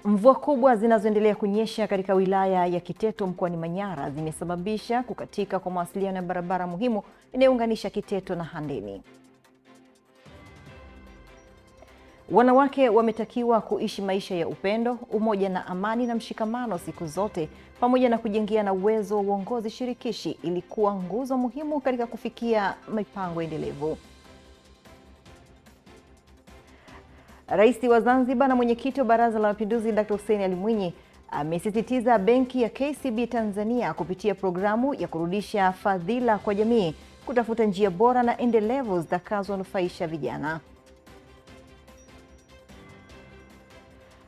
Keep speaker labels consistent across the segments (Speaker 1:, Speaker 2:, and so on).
Speaker 1: Mvua kubwa zinazoendelea kunyesha katika wilaya ya Kiteto mkoani Manyara zimesababisha kukatika kwa mawasiliano ya barabara muhimu inayounganisha Kiteto na Handeni. Wanawake wametakiwa kuishi maisha ya upendo, umoja na amani na mshikamano siku zote, pamoja na kujengeana uwezo wa uongozi shirikishi ili kuwa nguzo muhimu katika kufikia mipango endelevu. Rais wa Zanzibar na mwenyekiti wa Baraza la Mapinduzi Dr. Hussein Ali Mwinyi amesisitiza benki ya KCB Tanzania kupitia programu ya kurudisha fadhila kwa jamii kutafuta njia bora na endelevu zitakazonufaisha vijana.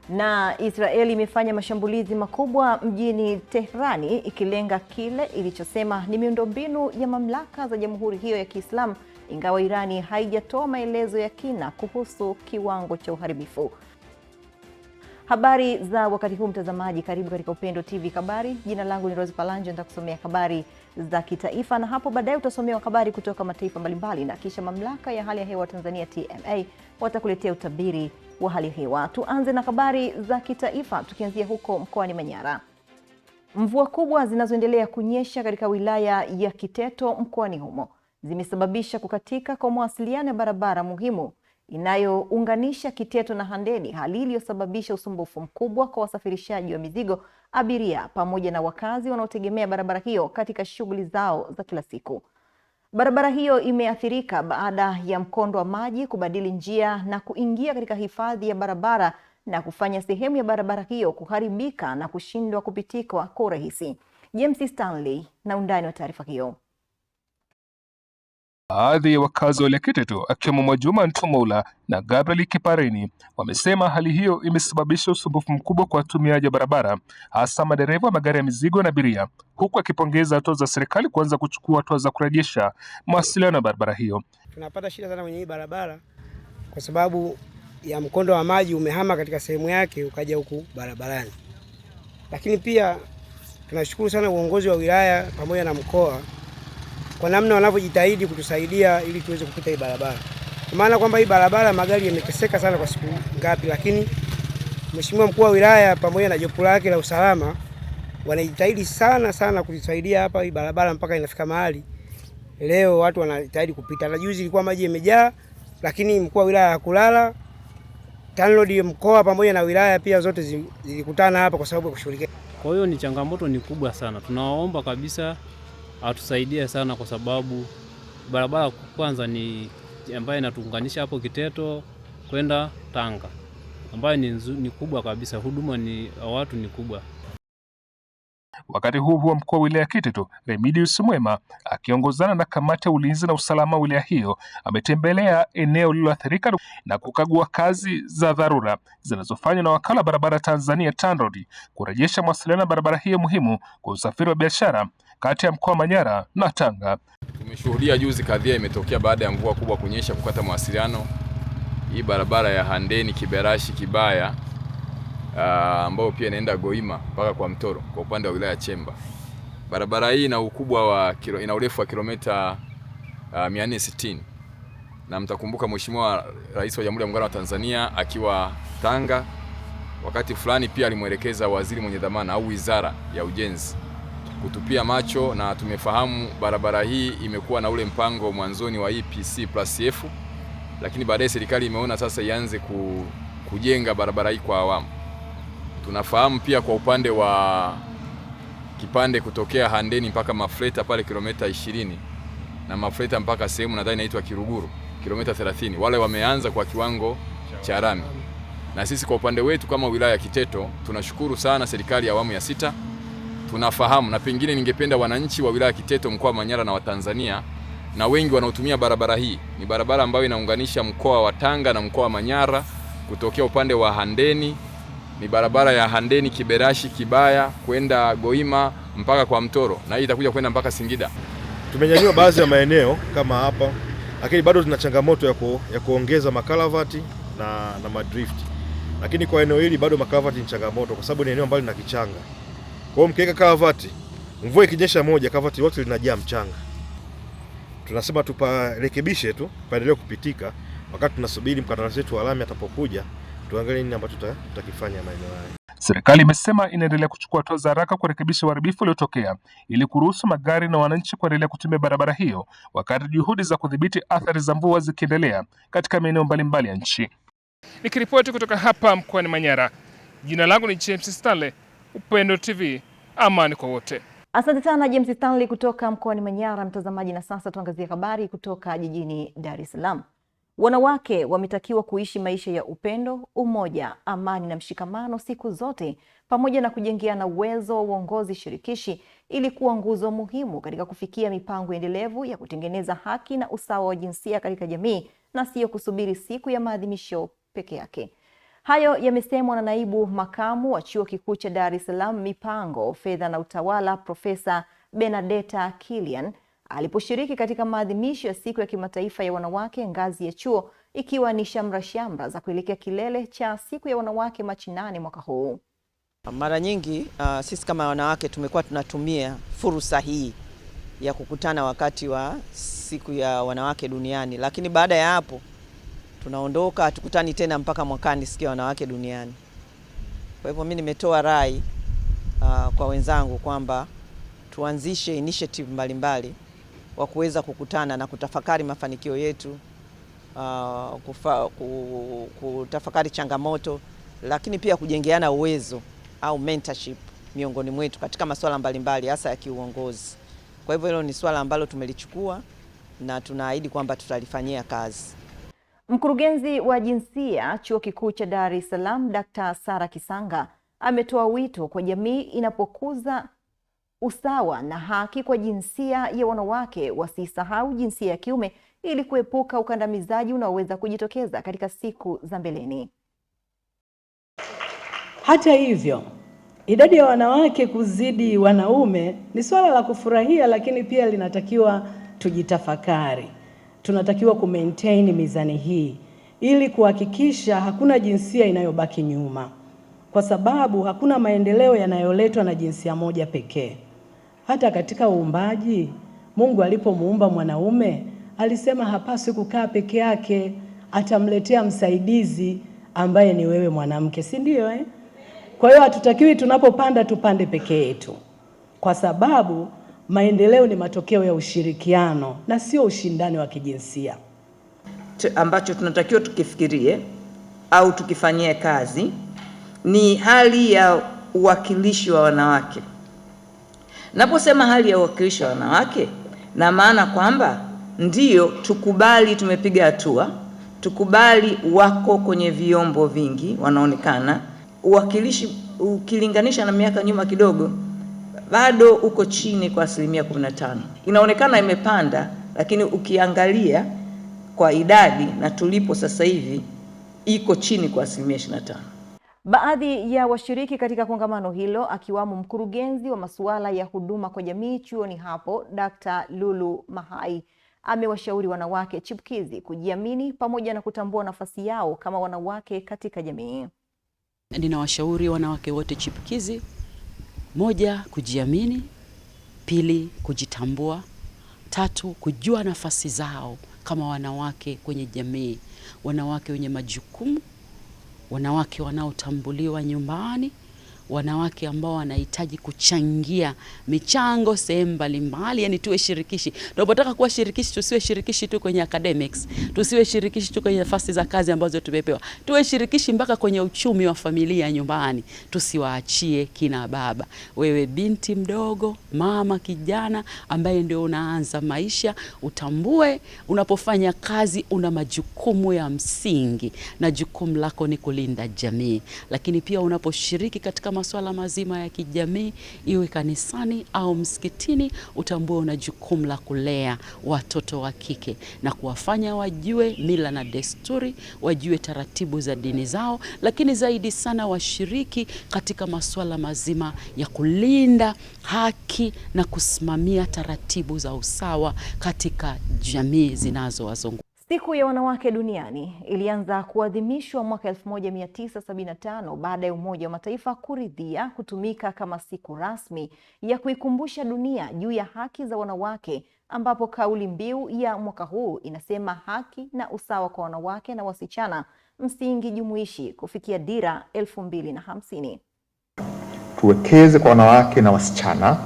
Speaker 1: Na Israeli imefanya mashambulizi makubwa mjini Tehrani ikilenga kile ilichosema ni miundombinu ya mamlaka za jamhuri hiyo ya Kiislamu, ingawa Irani haijatoa maelezo ya kina kuhusu kiwango cha uharibifu. Habari za wakati huu mtazamaji, karibu katika Upendo TV Habari. Jina langu ni Rose Palanje, nitakusomea habari za kitaifa na hapo baadaye utasomewa habari kutoka mataifa mbalimbali, na kisha mamlaka ya hali ya hewa Tanzania TMA watakuletea utabiri wa hali ya hewa. Tuanze na habari za kitaifa tukianzia huko mkoani Manyara. Mvua kubwa zinazoendelea kunyesha katika wilaya ya Kiteto mkoani humo zimesababisha kukatika kwa mawasiliano ya barabara muhimu inayounganisha Kiteto na Handeni, hali iliyosababisha usumbufu mkubwa kwa wasafirishaji wa mizigo, abiria pamoja na wakazi wanaotegemea barabara hiyo katika shughuli zao za kila siku. Barabara hiyo imeathirika baada ya mkondo wa maji kubadili njia na kuingia katika hifadhi ya barabara na kufanya sehemu ya barabara hiyo kuharibika na kushindwa kupitika kwa urahisi. James Stanley na undani wa taarifa hiyo.
Speaker 2: Baadhi ya wakazi wa Kiteto akiwemo Mwajuma Ntumola na Gabriel Kipareni wamesema hali hiyo imesababisha usumbufu mkubwa kwa watumiaji wa barabara, hasa madereva wa magari ya mizigo na abiria, huku akipongeza hatua za serikali kuanza kuchukua hatua za kurejesha mawasiliano ya barabara hiyo.
Speaker 3: Tunapata shida sana kwenye hii barabara kwa sababu ya mkondo wa maji umehama katika sehemu yake ukaja huku barabarani. Lakini pia tunashukuru sana uongozi wa wilaya pamoja na mkoa kwa namna wanavyojitahidi kutusaidia ili tuweze kupita hii barabara. Kwa maana kwamba hii barabara magari yameteseka sana kwa siku ngapi, lakini Mheshimiwa Mkuu wa Wilaya pamoja na jopo lake la usalama wanajitahidi sana kutusaidia hapa hii barabara mpaka inafika mahali leo watu wanajitahidi kupita. Na juzi ilikuwa maji yamejaa, lakini Mkuu wa Wilaya hakulala. TANROADS mkoa pamoja na wilaya pia zote zilikutana hapa kwa sababu ya kushirikiana.
Speaker 4: Kwa hiyo ni changamoto ni kubwa sana. Tunawaomba kabisa atusaidie sana kwa sababu barabara kwanza ni ambayo inatuunganisha hapo Kiteto kwenda Tanga, ambayo ni kubwa kabisa, huduma ni watu ni kubwa.
Speaker 2: Wakati huo mkuu wa wilaya ya Kiteto Remidius Mwema akiongozana na kamati ya ulinzi na usalama wa wilaya hiyo ametembelea eneo lililoathirika na kukagua kazi za dharura zinazofanywa na wakala barabara Tanzania TANROADS kurejesha mawasiliano ya barabara hiyo muhimu kwa usafiri wa biashara kati ya mkoa wa Manyara na Tanga.
Speaker 5: Tumeshuhudia juzi kadhia imetokea baada ya mvua kubwa kunyesha kukata mawasiliano hii barabara ya Handeni Kiberashi Kibaya ambayo pia inaenda Goima mpaka kwa Mtoro kwa upande wa wilaya Chemba. Barabara hii ina ukubwa ina urefu wa kilomita 460. Na mtakumbuka Mheshimiwa Rais wa Jamhuri ya Muungano wa Tanzania akiwa Tanga wakati fulani pia alimwelekeza waziri mwenye dhamana au Wizara ya Ujenzi kutupia macho, na tumefahamu barabara hii imekuwa na ule mpango mwanzoni wa EPC+F, lakini baadaye serikali imeona sasa ianze kujenga barabara hii kwa awamu. Tunafahamu pia kwa upande wa kipande kutokea Handeni mpaka Mafleta pale kilomita 20 na Mafleta mpaka sehemu nadhani inaitwa Kiruguru kilomita 30, wale wameanza kwa kiwango cha rami. Na sisi kwa upande wetu kama wilaya ya Kiteto tunashukuru sana serikali ya awamu ya 6. Tunafahamu na pengine ningependa wananchi wa wilaya ya Kiteto, mkoa wa Manyara na wa Tanzania na wengi wanaotumia barabara hii, ni barabara ambayo inaunganisha mkoa wa Tanga na mkoa wa Manyara kutokea upande wa Handeni. Ni barabara ya Handeni Kiberashi Kibaya kwenda Goima mpaka kwa Mtoro, na hii itakuja kwenda mpaka Singida.
Speaker 6: Tumenyanyua baadhi ya maeneo kama hapa, lakini bado tuna changamoto ya kuongeza makalavati na madrift. Lakini kwa eneo hili bado makalavati ni changamoto kwa sababu ni eneo ambalo lina kichanga. Kwa hiyo mkiweka kalavati, mvua ikinyesha moja, kalavati lote linajaa mchanga. Tunasema tuparekebishe tu, paendelee kupitika wakati tunasubiri mkandarasi wetu wa lami atapokuja, tuangalie nini ambacho tutakifanya maeneo haya.
Speaker 2: Serikali imesema inaendelea kuchukua hatua za haraka kurekebisha uharibifu uliotokea ili kuruhusu magari na wananchi kuendelea kutumia barabara hiyo, wakati juhudi za kudhibiti athari za mvua zikiendelea katika maeneo mbalimbali ya nchi. Nikiripoti kutoka hapa mkoani Manyara, jina langu ni James Stanley, Upendo TV, amani kwa wote.
Speaker 1: Asante sana James Stanley kutoka mkoani Manyara, mtazamaji. Na sasa tuangazie habari kutoka jijini Dar es Salaam. Wanawake wametakiwa kuishi maisha ya upendo, umoja, amani na mshikamano siku zote, pamoja na kujengeana uwezo wa uongozi shirikishi ili kuwa nguzo muhimu katika kufikia mipango endelevu ya kutengeneza haki na usawa wa jinsia katika jamii, na sio kusubiri siku ya maadhimisho peke yake. Hayo yamesemwa na naibu makamu wa Chuo Kikuu cha Dar es Salaam Mipango, Fedha na Utawala, Profesa Benedetta Kilian aliposhiriki katika maadhimisho ya siku ya kimataifa ya wanawake ngazi ya chuo, ikiwa ni shamra za kuelekea kilele cha siku ya wanawake Machi 8 mwaka huu.
Speaker 7: Mara nyingi sisi kama wanawake tumekuwa tunatumia fursa hii ya kukutana wakati wa siku ya wanawake duniani, lakini baada ya hapo tunaondoka, hatukutani tena mpaka mwakani siku ya wanawake duniani. Kwa hivyo mimi nimetoa rai kwa wenzangu kwamba tuanzishe initiative mbalimbali wa kuweza kukutana na kutafakari mafanikio yetu, kutafakari changamoto, lakini pia kujengeana uwezo au mentorship miongoni mwetu katika masuala mbalimbali hasa ya kiuongozi. Kwa hivyo hilo ni swala ambalo tumelichukua na tunaahidi kwamba tutalifanyia kazi.
Speaker 1: Mkurugenzi wa jinsia Chuo Kikuu cha Dar es Salaam, Dr. Sara Kisanga, ametoa wito kwa jamii inapokuza usawa na haki kwa jinsia ya wanawake wasisahau jinsia ya kiume ili kuepuka ukandamizaji unaoweza kujitokeza katika siku za mbeleni.
Speaker 8: Hata hivyo, idadi ya wanawake kuzidi wanaume ni swala la kufurahia, lakini pia linatakiwa tujitafakari. Tunatakiwa kumaintain mizani hii ili kuhakikisha hakuna jinsia inayobaki nyuma, kwa sababu hakuna maendeleo yanayoletwa na jinsia moja pekee. Hata katika uumbaji, Mungu alipomuumba mwanaume alisema hapaswi kukaa peke yake, atamletea msaidizi ambaye ni wewe mwanamke, si ndio eh? Kwa hiyo hatutakiwi tunapopanda tupande peke yetu, kwa sababu maendeleo ni matokeo ya ushirikiano na sio ushindani wa kijinsia.
Speaker 9: Ambacho tunatakiwa tukifikirie au tukifanyie kazi ni hali ya uwakilishi wa wanawake. Naposema hali ya uwakilishi wa wanawake, na maana kwamba ndio tukubali tumepiga hatua, tukubali wako kwenye vyombo vingi wanaonekana. Uwakilishi ukilinganisha na miaka nyuma kidogo bado uko chini kwa 15%. Inaonekana imepanda, lakini ukiangalia kwa idadi na tulipo sasa hivi iko chini kwa 25%.
Speaker 1: Baadhi ya washiriki katika kongamano hilo akiwamo mkurugenzi wa masuala ya huduma kwa jamii chuoni hapo, Dr. Lulu Mahai, amewashauri wanawake chipukizi kujiamini pamoja na kutambua nafasi yao kama wanawake katika jamii.
Speaker 10: Ninawashauri wanawake wote chipukizi: 1, kujiamini; 2, kujitambua; 3, kujua nafasi zao kama wanawake kwenye jamii, wanawake wenye majukumu, wanawake wanaotambuliwa nyumbani, wanawake ambao wanahitaji kuchangia michango sehemu mbalimbali, yani tuwe shirikishi. Tunapotaka kuwa shirikishi, tusiwe shirikishi tu kwenye academics, tusiwe shirikishi tu kwenye nafasi za kazi ambazo tumepewa. Tuwe shirikishi mpaka kwenye uchumi wa familia nyumbani. Tusiwaachie kina baba. Wewe binti mdogo, mama, kijana ambaye ndio unaanza maisha, utambue unapofanya kazi una majukumu ya msingi na jukumu lako ni kulinda jamii. Lakini pia unaposhiriki katika masuala mazima ya kijamii, iwe kanisani au msikitini, utambue una jukumu la kulea watoto wa kike na kuwafanya wajue mila na desturi, wajue taratibu za dini zao, lakini zaidi sana washiriki katika masuala mazima ya kulinda haki na kusimamia taratibu za usawa katika jamii zinazowazunguka.
Speaker 1: Siku ya wanawake duniani ilianza kuadhimishwa mwaka 1975 baada ya Umoja wa Mataifa kuridhia kutumika kama siku rasmi ya kuikumbusha dunia juu ya haki za wanawake, ambapo kauli mbiu ya mwaka huu inasema haki na usawa kwa wanawake na wasichana, msingi jumuishi kufikia dira 2050.
Speaker 11: tuwekeze kwa wanawake na wasichana,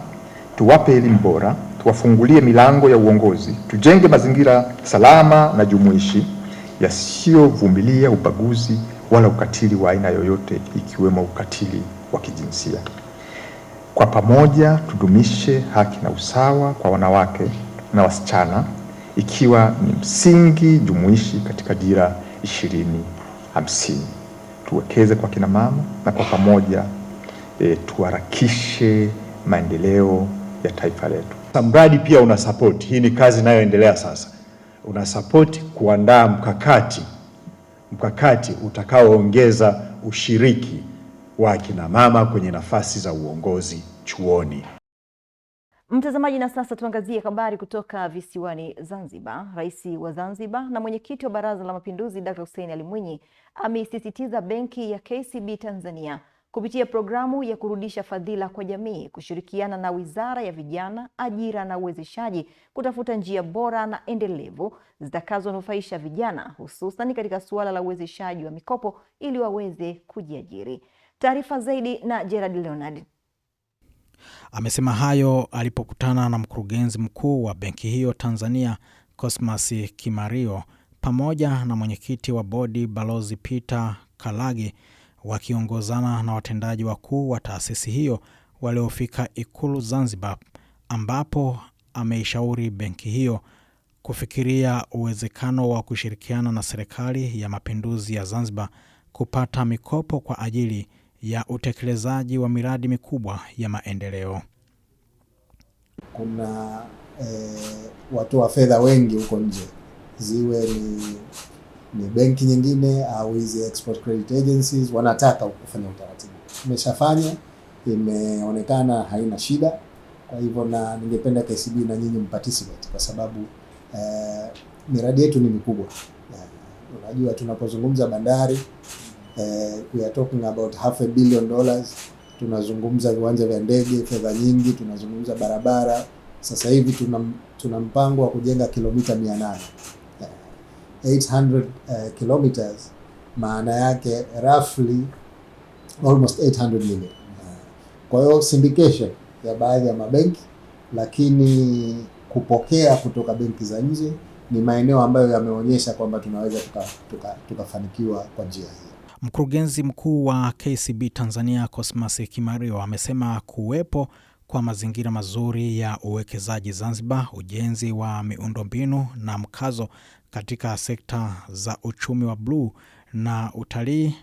Speaker 11: tuwape elimu bora, tuwafungulie milango ya uongozi, tujenge mazingira salama na jumuishi yasiyovumilia ubaguzi wala ukatili wa aina yoyote, ikiwemo ukatili wa kijinsia. Kwa pamoja tudumishe haki na usawa kwa wanawake na wasichana, ikiwa ni msingi jumuishi katika Dira 2050. Tuwekeze kwa kina mama na kwa pamoja tuharakishe maendeleo ya taifa letu.
Speaker 12: Mradi pia una support, hii ni kazi inayoendelea sasa. Una support kuandaa mkakati utakaoongeza ushiriki wa kina mama kwenye nafasi za uongozi chuoni.
Speaker 1: Mtazamaji, na sasa tuangazie habari kutoka visiwani Zanzibar. Rais wa Zanzibar na mwenyekiti wa Baraza la Mapinduzi Dr. Hussein Ali Mwinyi ameisisitiza benki ya KCB Tanzania kupitia programu ya kurudisha fadhila kwa jamii kushirikiana na Wizara ya Vijana, Ajira na Uwezeshaji kutafuta njia bora na endelevu zitakazonufaisha vijana, hususan katika suala la uwezeshaji wa mikopo ili waweze kujiajiri. Taarifa zaidi na Gerard Leonard.
Speaker 13: Amesema hayo alipokutana na mkurugenzi mkuu wa benki hiyo Tanzania Cosmas Kimario pamoja na mwenyekiti wa bodi Balozi Peter Kalage, wakiongozana na watendaji wakuu wa taasisi hiyo waliofika Ikulu Zanzibar, ambapo ameishauri benki hiyo kufikiria uwezekano wa kushirikiana na Serikali ya Mapinduzi ya Zanzibar kupata mikopo kwa ajili ya utekelezaji wa miradi mikubwa ya maendeleo.
Speaker 14: Kuna watu wa fedha wengi huko nje, ziwe ni benki nyingine au hizi export credit agencies, wanataka kufanya utaratibu. Tumeshafanya, imeonekana haina shida. Kwa hivyo na ningependa KCB na nyinyi mparticipate kwa sababu miradi yetu ni mikubwa. Unajua tunapozungumza bandari, we are talking about $500 million. Tunazungumza viwanja vya ndege, fedha nyingi, tunazungumza barabara. Sasa hivi tuna mpango wa kujenga kilomita 800 kilometers, maana yake roughly almost 800 million. Kwa hiyo syndication ya baadhi ya mabenki, lakini kupokea kutoka benki za nje ni maeneo ambayo yameonyesha kwamba tunaweza tukafanikiwa kwa njia hii.
Speaker 13: Mkurugenzi mkuu wa KCB Tanzania Cosmas Kimario amesema kuwepo kwa mazingira mazuri ya uwekezaji Zanzibar, ujenzi wa miundombinu na mkazo katika sekta za uchumi wa bluu na utalii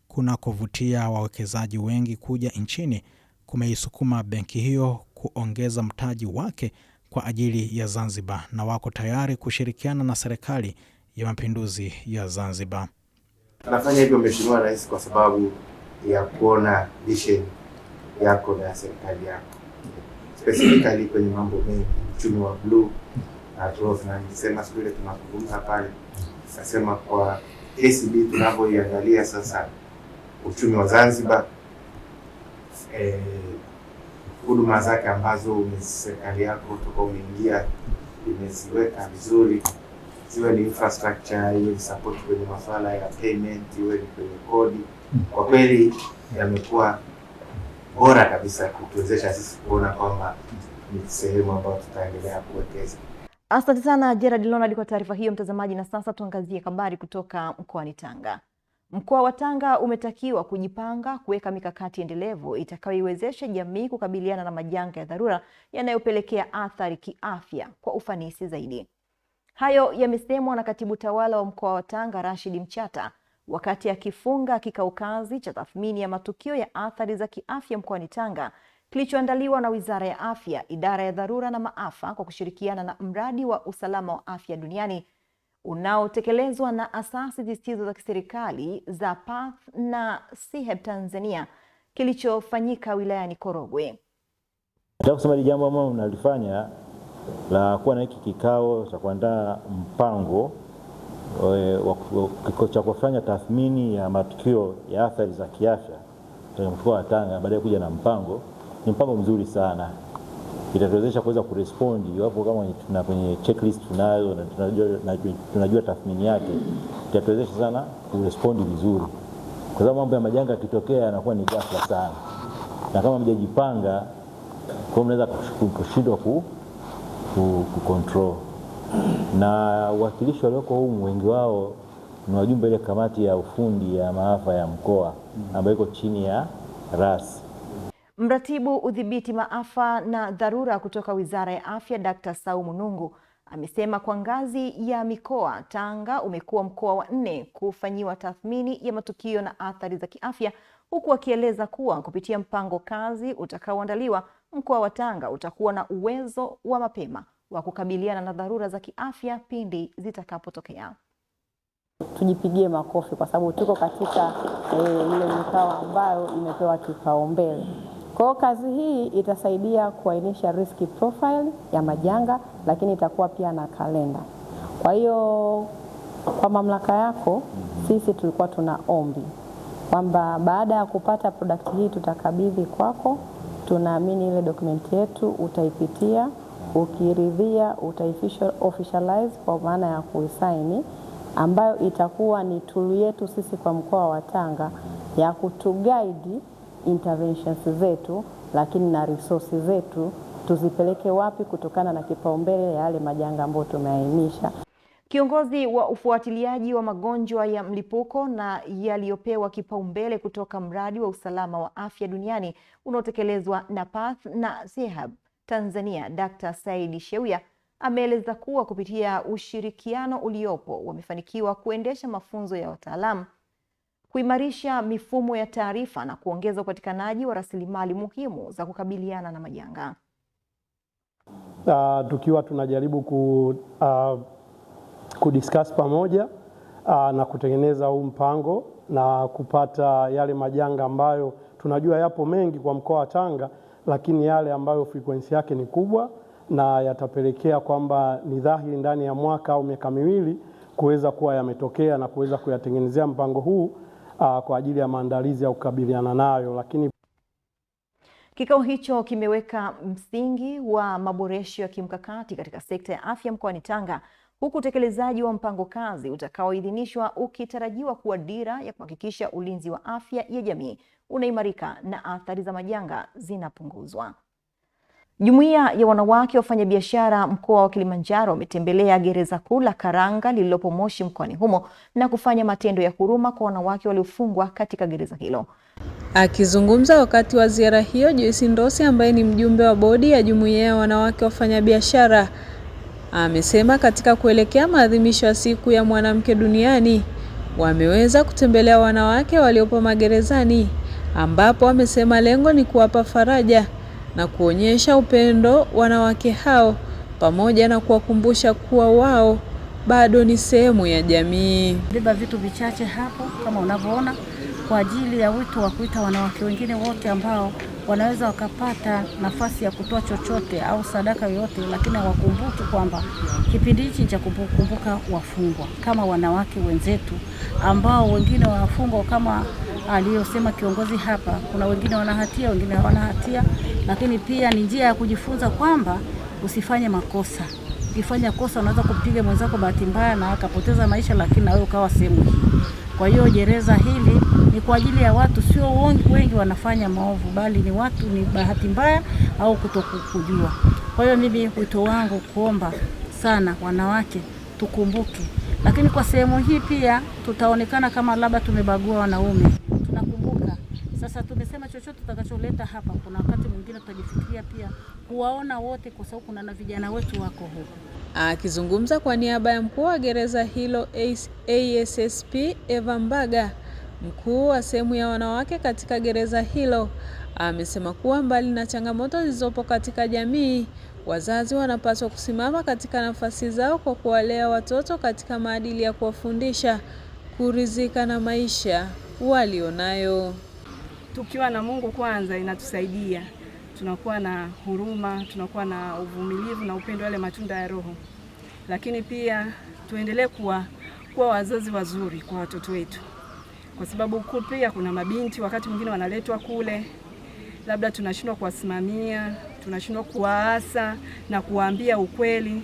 Speaker 13: kuna kuvutia wawekezaji wengi kuja nchini, kumeisukuma benki hiyo kuongeza mtaji wake kwa ajili ya Zanzibar na wako tayari kushirikiana na Serikali ya Mapinduzi ya Zanzibar.
Speaker 15: Tunafanya hivyo Mheshimiwa Rais kwa sababu ya kuona vision yako na serikali yako. Specifically kwenye mambo mengi, uchumi wa blue na tunasema siku ile tunazungumza pale. Nasema kwa KCB tunapoiangalia sasa uchumi wa Zanzibar, huduma zake ambazo serikali yako kutoka umeingia imeziweka vizuri, ziwe ni infrastructure, iwe ni support kwenye masuala ya payment, iwe ni kwenye kodi, kwa kweli yamekuwa bora kabisa kutuwezesha sisi kuona kwamba ni sehemu ambayo tutaendelea kuwekeza.
Speaker 1: Asante sana Gerard Leonard kwa taarifa hiyo mtazamaji, na sasa tuangazie habari kutoka mkoani Tanga. Mkoa wa Tanga umetakiwa kujipanga kuweka mikakati endelevu itakayoiwezesha jamii kukabiliana na majanga ya dharura yanayopelekea athari kiafya kwa ufanisi zaidi. Hayo yamesemwa na Katibu Tawala wa mkoa wa Tanga Rashid Mchata wakati akifunga kikao kazi cha tathmini ya matukio ya athari za kiafya mkoani Tanga kilichoandaliwa na Wizara ya Afya, Idara ya Dharura na Maafa kwa kushirikiana na Mradi wa Usalama wa Afya Duniani unaotekelezwa na asasi zisizo za kiserikali za PATH na CHEP Tanzania, kilichofanyika wilayani Korogwe.
Speaker 16: Nataka kusema ni jambo ambalo mnalifanya la kuwa na hiki kikao cha kuandaa mpango cha kufanya tathmini ya matukio ya athari za kiafya katika mkoa wa Tanga, baadaye kuja na mpango. Ni mpango mzuri sana, itatuwezesha kuweza kurespond iwapo kama tuna kwenye checklist tunayo na tunajua tathmini yake, itatuwezesha sana kurespond vizuri, kwa sababu mambo ya majanga yakitokea yanakuwa ni ghafla sana. na kama mjajipanga, kwa mnaweza kushindwa control. Na wakilishi walioko humu wengi wao ni wajumbe ile kamati ya ufundi ya maafa ya mkoa ambayo iko chini ya RAS.
Speaker 1: Mratibu udhibiti maafa na dharura kutoka Wizara ya Afya Dr. Saumu Nungu amesema kwa ngazi ya mikoa, Tanga umekuwa mkoa wa 4 kufanyiwa tathmini ya matukio na athari za kiafya, huku akieleza kuwa kupitia mpango kazi utakaoandaliwa, mkoa wa Tanga utakuwa na uwezo wa mapema wa kukabiliana na dharura za kiafya pindi zitakapotokea.
Speaker 17: Tujipigie makofi kwa sababu tuko katika ile mikoa ambayo imepewa kipaumbele. Kwa hiyo kazi hii itasaidia kuainisha risk profile ya majanga, lakini itakuwa pia na kalenda. Kwa hiyo kwa mamlaka yako, sisi tulikuwa tuna ombi kwamba baada ya kupata product hii tutakabidhi kwako. Tunaamini ile document yetu utaipitia, ukiridhia officialize kwa maana ya kuisaini, ambayo itakuwa ni tool yetu sisi kwa mkoa wa Tanga ya kutuguide interventions zetu, lakini na resources zetu tuzipeleke wapi kutokana na kipaumbele ya yale majanga ambayo tumeainisha.
Speaker 1: Kiongozi wa ufuatiliaji wa magonjwa ya mlipuko na yaliyopewa kipaumbele kutoka mradi wa usalama wa afya duniani unaotekelezwa na PATH na CEHAB Tanzania, Dr. Said Sheuya ameeleza kuwa kupitia ushirikiano uliopo wamefanikiwa kuendesha mafunzo ya wataalamu, kuimarisha mifumo ya taarifa na kuongeza upatikanaji wa rasilimali muhimu za kukabiliana na majanga.
Speaker 18: Tukiwa tunajaribu kudiscuss pamoja na kutengeneza huu mpango na kupata yale majanga ambayo tunajua yapo mengi kwa mkoa wa Tanga, lakini yale ambayo frequency yake ni kubwa na yatapelekea kwamba ni dhahiri ndani ya mwaka au miaka miwili kuweza kuwa yametokea na kuweza kuyatengenezea mpango huu kwa ajili ya maandalizi ya kukabiliana nayo. Lakini
Speaker 1: kikao hicho kimeweka msingi wa maboresho ya kimkakati katika sekta ya afya mkoani Tanga, huku utekelezaji wa mpango kazi utakaoidhinishwa ukitarajiwa kuwa dira ya kuhakikisha ulinzi wa afya ya jamii unaimarika na athari za majanga zinapunguzwa. Jumuiya ya wanawake wafanyabiashara mkoa wa Kilimanjaro wametembelea gereza kuu la Karanga lililopo Moshi mkoani humo na kufanya matendo ya huruma kwa wanawake waliofungwa katika gereza hilo.
Speaker 19: Akizungumza wakati wa ziara hiyo, Joyce Ndosi ambaye ni mjumbe wa bodi ya jumuiya ya wanawake wafanyabiashara amesema katika kuelekea maadhimisho ya siku ya mwanamke duniani wameweza kutembelea wanawake waliopo magerezani, ambapo amesema lengo ni kuwapa faraja na kuonyesha upendo wanawake hao pamoja na kuwakumbusha kuwa wao bado ni sehemu ya jamii.
Speaker 20: Beba vitu vichache hapo kama unavyoona kwa ajili ya wito wa kuita wanawake wengine wote ambao wanaweza wakapata nafasi ya kutoa chochote au sadaka yoyote, lakini wakumbuke kwamba kipindi hichi cha kukumbuka wafungwa kama wanawake wenzetu ambao wengine wafungwa kama aliyosema kiongozi hapa, kuna wengine wana hatia, wengine hawana hatia, lakini pia ni njia ya kujifunza kwamba usifanye makosa. Ukifanya kosa unaweza kumpiga mwenzako bahati mbaya na akapoteza maisha, lakini na wewe ukawa sehemu hii. Kwa hiyo gereza hili ni kwa ajili ya watu, sio wengi wanafanya maovu, bali ni watu ni bahati mbaya au kutokujua. Kwa hiyo mimi wito wangu kuomba sana wanawake tukumbuke, lakini kwa sehemu hii pia tutaonekana kama labda tumebagua wanaume. Tunakumbuka sasa, tumesema chochote tutakacholeta hapa, kuna wakati mwingine tutajifikiria pia kuwaona wote, kwa sababu kuna na vijana wetu wako huko.
Speaker 19: Akizungumza kwa niaba ya mkuu wa gereza hilo ASSP Eva Mbaga, mkuu wa sehemu ya wanawake katika gereza hilo amesema kuwa mbali na changamoto zilizopo katika jamii, wazazi wanapaswa kusimama katika nafasi zao kwa kuwalea watoto katika maadili ya kuwafundisha kuridhika na maisha walionayo.
Speaker 21: Tukiwa na Mungu kwanza inatusaidia. Tunakuwa na huruma, tunakuwa na uvumilivu na upendo, wale matunda ya Roho. Lakini pia tuendelee kuwa wazazi wazuri kwa watoto wetu. Kwa sababu pia kuna mabinti wakati mwingine wanaletwa kule, labda tunashindwa kuwasimamia, tunashindwa kuwaasa na kuwaambia ukweli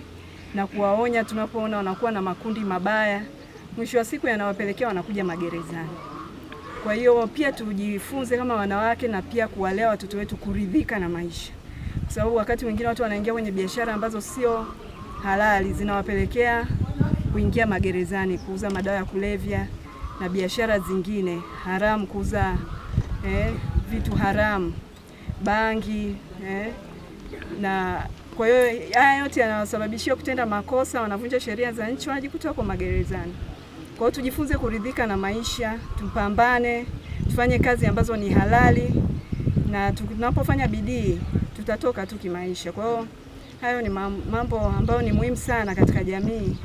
Speaker 21: na kuwaonya tunapoona wanakuwa na makundi mabaya. Mwisho wa siku yanawapelekea wanakuja magerezani. Kwa hiyo pia tujifunze kama wanawake na pia kuwalea watoto wetu kuridhika na maisha, kwa sababu wakati mwingine watu wanaingia kwenye biashara ambazo sio halali, zinawapelekea kuingia magerezani, kuuza madawa ya kulevya na biashara zingine haramu, kuuza vitu haramu, bangi na kwa hiyo haya yote yanawasababishia kutenda makosa, wanavunja sheria za nchi, wanajikuta kwa magerezani. Kwa hiyo tujifunze kuridhika na maisha, tupambane, tufanye kazi ambazo ni halali, na tunapofanya bidii tutatoka tu kimaisha. Kwa hiyo hayo ni mambo ambayo ni muhimu sana katika jamii,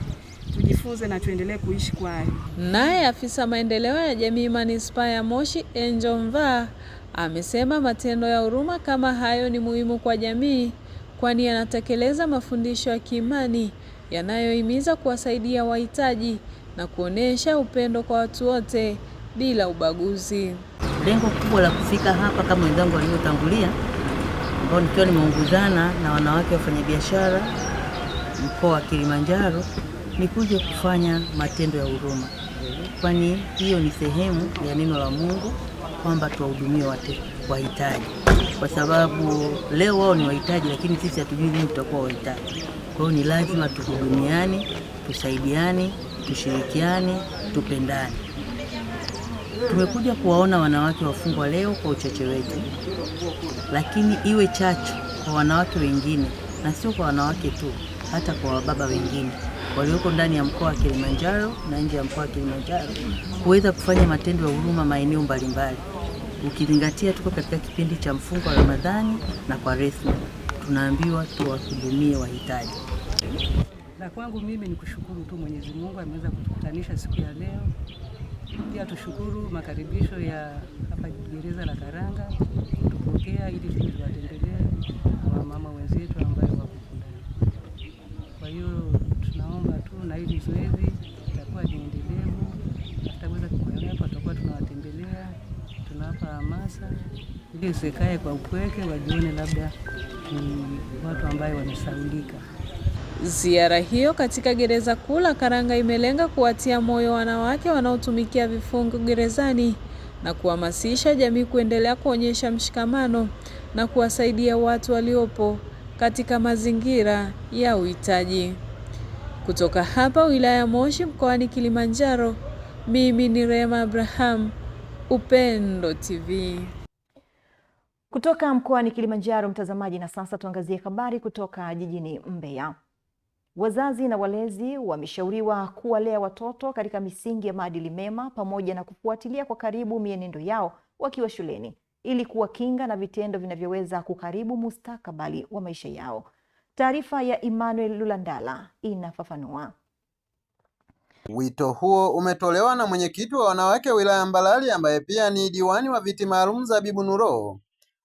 Speaker 21: tujifunze na tuendelee kuishi kwayo.
Speaker 19: Naye afisa maendeleo ya jamii manispaa ya Moshi Angel Mvaa amesema matendo ya huruma kama hayo ni muhimu kwa jamii, kwani yanatekeleza mafundisho ya kiimani yanayohimiza kuwasaidia wahitaji na kuonesha upendo kwa watu wote bila ubaguzi.
Speaker 3: Lengo kubwa la kufika hapa kama wenzangu waliotangulia, ambao nikiwa nimeongozana na wanawake wafanyabiashara mkoa wa Kilimanjaro, ni kuja kufanya matendo ya huruma, kwani hiyo ni sehemu ya neno la Mungu kwamba tuwahudumie wahitaji, kwa sababu leo wao ni wahitaji, lakini sisi hatujui lini tutakuwa wahitaji. Kwa hiyo ni lazima tuhudumiane, tusaidiane, tushirikiane, tupendane. Tumekuja kuwaona wanawake wafungwa leo kwa uchache wetu, lakini iwe chachu kwa wanawake wengine, na sio kwa wanawake tu, hata kwa wababa wengine walioko ndani ya mkoa wa Kilimanjaro na nje ya mkoa wa Kilimanjaro, kuweza kufanya matendo ya huruma maeneo mbalimbali. Ukizingatia tuko katika kipindi cha mfungo wa Ramadhani na Kwaresma, tunaambiwa tuwahudumie wahitaji.
Speaker 22: Na kwangu mimi ni kushukuru tu Mwenyezi Mungu ameweza kutukutanisha siku ya leo. Pia tushukuru makaribisho ya hapa gereza la Karanga kutupokea ili tuwatembelee wa mama wenzetu ambao wako ndani. Kwa hiyo tunaomba tu na hili zoezi litakuwa endelevu, tutaweza kuendelea, tutakuwa tunawatembelea, tunawapa hamasa ili usikae kwa upweke, wajione labda ni watu ambao wamesaulika.
Speaker 19: Ziara hiyo katika gereza kuu la Karanga imelenga kuwatia moyo wanawake wanaotumikia vifungo gerezani na kuhamasisha jamii kuendelea kuonyesha mshikamano na kuwasaidia watu waliopo katika mazingira ya uhitaji. Kutoka hapa wilaya ya Moshi mkoani Kilimanjaro, mimi ni Rema Abraham, Upendo TV.
Speaker 1: Kutoka mkoani Kilimanjaro, mtazamaji, na sasa tuangazie habari kutoka jijini Mbeya. Wazazi na walezi wameshauriwa kuwalea watoto katika misingi ya maadili mema pamoja na kufuatilia kwa karibu mienendo yao wakiwa shuleni ili kuwakinga na vitendo vinavyoweza kuharibu mustakabali wa maisha yao. Taarifa ya Emmanuel Lulandala inafafanua.
Speaker 23: Wito huo umetolewa na mwenyekiti wa wanawake wilaya Mbalali ambaye pia ni diwani wa viti maalum Zabibu Nuro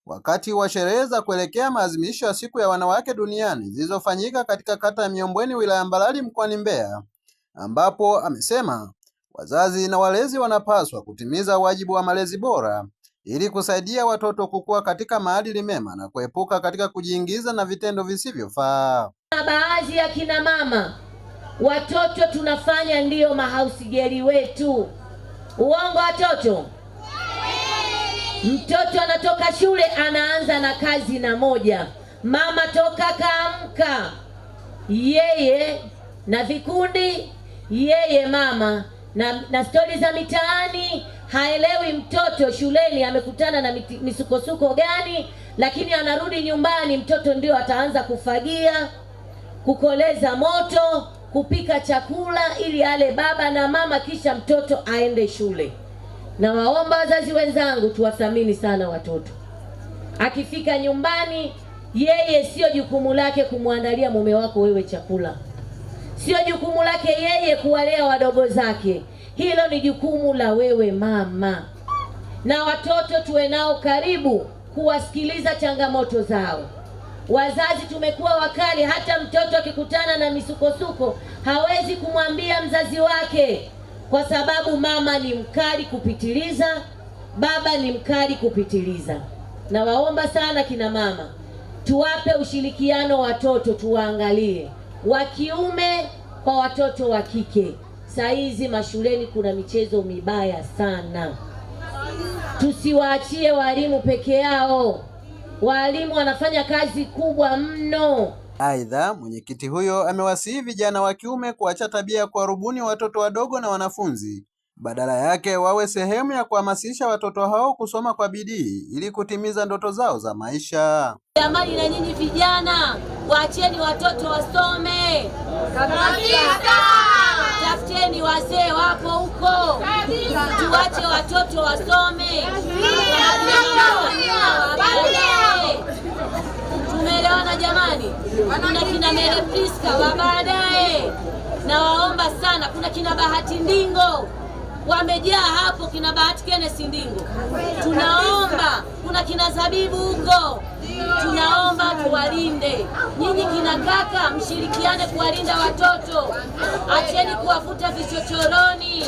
Speaker 23: wakati wa sherehe za kuelekea maadhimisho ya siku ya wanawake duniani zilizofanyika katika kata ya Miombweni wilaya Mbalali mkoani Mbeya, ambapo amesema wazazi na walezi wanapaswa kutimiza wajibu wa malezi bora ili kusaidia watoto kukua katika maadili mema na kuepuka katika kujiingiza na vitendo visivyofaa.
Speaker 24: Na baadhi ya kina mama, watoto tunafanya ndiyo mahausijeri wetu. Uongo watoto? Mtoto anatoka shule anaanza na kazi na moja. Mama toka kaamka, yeye na vikundi, yeye mama na stori za mitaani. Haelewi mtoto shuleni amekutana na misukosuko gani, lakini anarudi nyumbani mtoto ndio ataanza kufagia, kukoleza moto, kupika chakula ili ale baba na mama, kisha mtoto aende shule. Na waomba wazazi wenzangu tuwathamini sana watoto. Akifika nyumbani, yeye sio jukumu lake kumwandalia mume wako wewe chakula. Sio jukumu lake yeye kuwalea wadogo zake. Hilo ni jukumu la wewe mama. Na watoto tuwe nao karibu, kuwasikiliza changamoto zao. Wazazi tumekuwa wakali, hata mtoto akikutana na misukosuko hawezi kumwambia mzazi wake, kwa sababu mama ni mkali kupitiliza, baba ni mkali kupitiliza. Na waomba sana kina mama, tuwape ushirikiano watoto, tuwaangalie wa kiume kwa watoto wa kike. Saa hizi mashuleni kuna michezo mibaya sana. tusiwaachie walimu peke yao. Walimu wanafanya kazi kubwa mno.
Speaker 23: Aidha, mwenyekiti huyo amewasihi vijana wa kiume kuacha tabia ya kuwarubuni watoto wadogo na wanafunzi, badala yake wawe sehemu ya kuhamasisha watoto hao kusoma kwa bidii ili kutimiza ndoto zao za maisha.
Speaker 24: Jamani, na nyinyi vijana, waacheni watoto wasome kabisa. Tafuteni wazee wapo huko, tuache watoto wasome. Tumeelewana jamani? Kuna kina Mele Priska wa baadaye, na waomba sana. Kuna kina Bahati Ndingo wamejaa hapo, kina Bahati Kenneth Ndingo, tunaomba. Kuna kina Zabibu huko, tunaomba tuwalinde. Nyinyi kina kaka, mshirikiane kuwalinda watoto, acheni kuwafuta vichochoroni.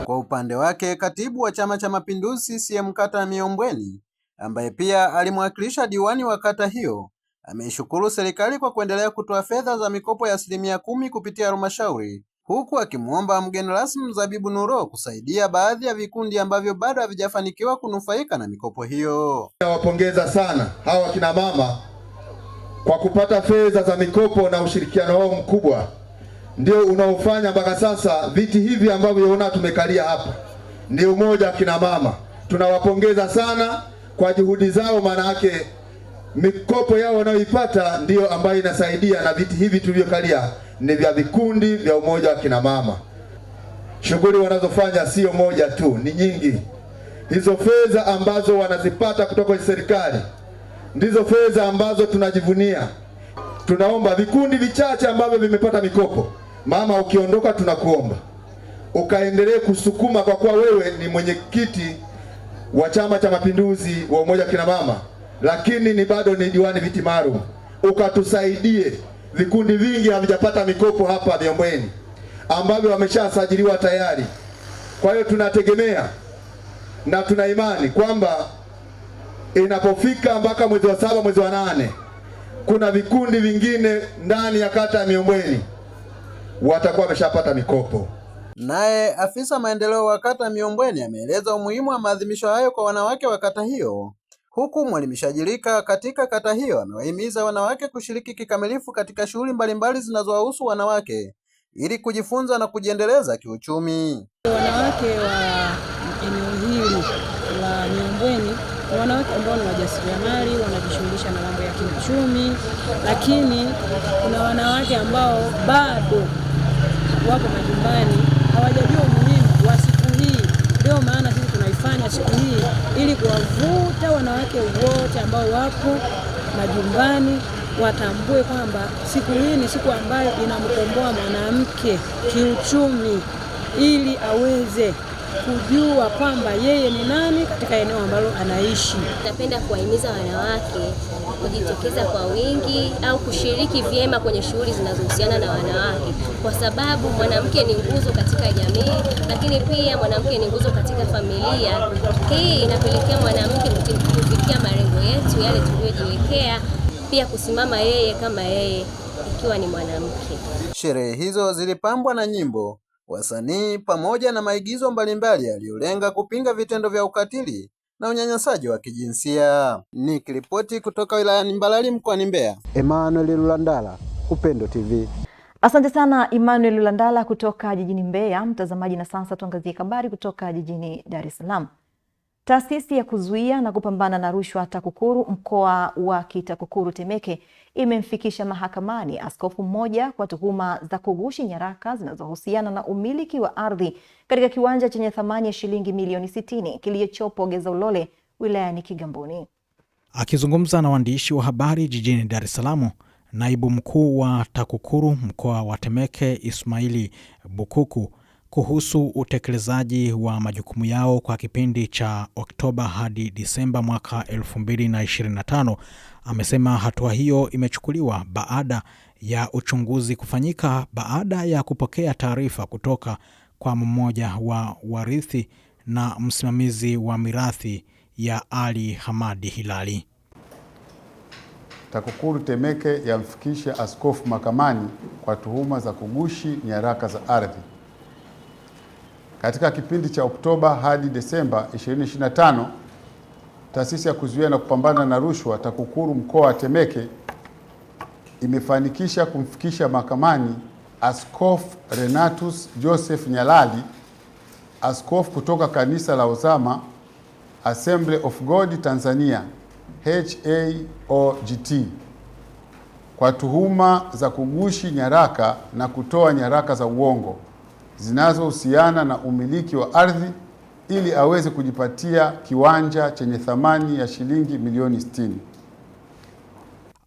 Speaker 23: Kwa upande wake, katibu wa Chama cha Mapinduzi CCM kata ya Miombweni, ambaye pia alimwakilisha diwani wa kata hiyo, ameishukuru serikali kwa kuendelea kutoa fedha za mikopo ya 10% kupitia halmashauri, huku akimwomba mgeni rasmi Zabibu Nuro kusaidia baadhi ya vikundi ambavyo bado havijafanikiwa kunufaika na mikopo hiyo.
Speaker 2: Nawapongeza sana hawa kina mama kwa kupata fedha za mikopo, na ushirikiano wao mkubwa ndio unaofanya mpaka sasa viti hivi ambavyo unaona tumekalia hapa. Ndio umoja kina mama, tunawapongeza sana kwa juhudi zao, maana yake mikopo yao wanayoipata ndio ambayo inasaidia, na viti hivi tulivyokalia ni vya vikundi vya umoja wa kina mama. Shughuli wanazofanya sio moja tu, ni nyingi. Hizo fedha ambazo wanazipata kutoka kwa serikali ndizo fedha ambazo tunajivunia. Tunaomba vikundi vichache ambavyo vimepata mikopo, mama, ukiondoka tunakuomba ukaendelee kusukuma, kwa kuwa wewe ni mwenyekiti wa Chama cha Mapinduzi wa umoja wa kina mama, lakini ni bado ni diwani viti maalum, ukatusaidie. Vikundi vingi havijapata mikopo hapa Miombweni ambavyo wameshasajiliwa tayari. Kwa hiyo tunategemea na tuna imani kwamba inapofika mpaka mwezi wa 7, mwezi wa 8, kuna vikundi vingine ndani ya kata ya Miombweni watakuwa wameshapata mikopo.
Speaker 23: Naye afisa maendeleo wa kata Miombweni ameeleza umuhimu wa maadhimisho hayo kwa wanawake wa kata hiyo, huku mwalimishaji katika kata hiyo amewahimiza wanawake kushiriki kikamilifu katika shughuli mbalimbali zinazowahusu wanawake ili kujifunza na kujiendeleza kiuchumi.
Speaker 4: Wanawake wa eneo hili la Miombweni ni wanawake ambao ni wajasiriamali, wanajishughulisha na mambo ya kiuchumi, lakini kuna wanawake ambao bado wako majumbani, hawajajua umuhimu wa siku hii. Ndio maana sisi tunaifanya siku hii ili kuwavuta wanawake wote ambao wapo majumbani watambue kwamba siku hii ni siku ambayo inamkomboa mwanamke kiuchumi, ili aweze kujua kwamba yeye ni nani katika eneo ambalo anaishi.
Speaker 5: Napenda kuwahimiza wanawake kujitokeza kwa wingi au kushiriki vyema kwenye shughuli zinazohusiana na wanawake, kwa sababu mwanamke ni nguzo katika jamii, lakini pia mwanamke ni nguzo katika familia. Hii inapelekea mwanamke kufikia malengo yetu yale tuliyojiwekea, pia kusimama yeye kama yeye ikiwa ni mwanamke.
Speaker 23: Sherehe hizo zilipambwa na nyimbo, wasanii pamoja na maigizo mbalimbali yaliyolenga kupinga vitendo vya ukatili na unyanyasaji wa kijinsia. Nikiripoti kutoka wilayani Mbalali mkoani Mbeya,
Speaker 6: Emmanuel Lulandala, Upendo TV.
Speaker 1: Asante sana Emmanuel Lulandala kutoka jijini Mbeya. Mtazamaji, na sasa tuangazie habari kutoka jijini Dar es Salaam. Taasisi ya kuzuia na kupambana na rushwa TAKUKURU mkoa wa TAKUKURU Temeke imemfikisha mahakamani askofu mmoja kwa tuhuma za kughushi nyaraka zinazohusiana na umiliki wa ardhi katika kiwanja chenye thamani ya shilingi milioni 60 kilichopo Geza Ulole wilayani Kigamboni.
Speaker 13: Akizungumza na waandishi wa habari jijini Dar es Salaam, naibu mkuu wa TAKUKURU mkoa wa Temeke Ismaili Bukuku kuhusu utekelezaji wa majukumu yao kwa kipindi cha Oktoba hadi Disemba mwaka 2025, amesema hatua hiyo imechukuliwa baada ya uchunguzi kufanyika baada ya kupokea taarifa kutoka kwa mmoja wa warithi na msimamizi wa mirathi ya Ali Hamadi Hilali.
Speaker 25: TAKUKURU Temeke yamfikisha askofu mahakamani kwa tuhuma za kughushi nyaraka za ardhi. Katika kipindi cha Oktoba hadi Desemba 2025, Taasisi ya Kuzuia na Kupambana na Rushwa TAKUKURU mkoa wa Temeke imefanikisha kumfikisha mahakamani Askofu Renatus Joseph Nyalali, askofu kutoka kanisa la Uzama Assembly of God Tanzania HAOGT, kwa tuhuma za kugushi nyaraka na kutoa nyaraka za uongo zinazohusiana na umiliki wa ardhi ili aweze kujipatia kiwanja chenye thamani ya shilingi milioni 60.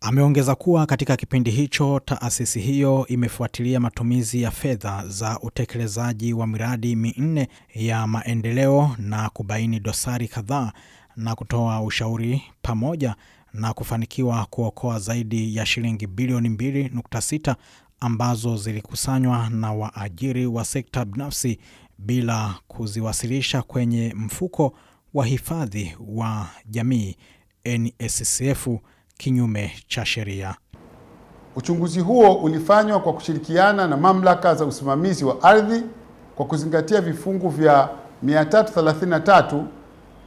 Speaker 13: Ameongeza kuwa katika kipindi hicho taasisi hiyo imefuatilia matumizi ya fedha za utekelezaji wa miradi minne ya maendeleo na kubaini dosari kadhaa na kutoa ushauri pamoja na kufanikiwa kuokoa zaidi ya shilingi bilioni 2.6 ambazo zilikusanywa na waajiri wa sekta binafsi bila kuziwasilisha kwenye mfuko wa hifadhi wa jamii NSSF kinyume cha sheria.
Speaker 25: Uchunguzi huo ulifanywa kwa kushirikiana na mamlaka za usimamizi wa ardhi kwa kuzingatia vifungu vya 333,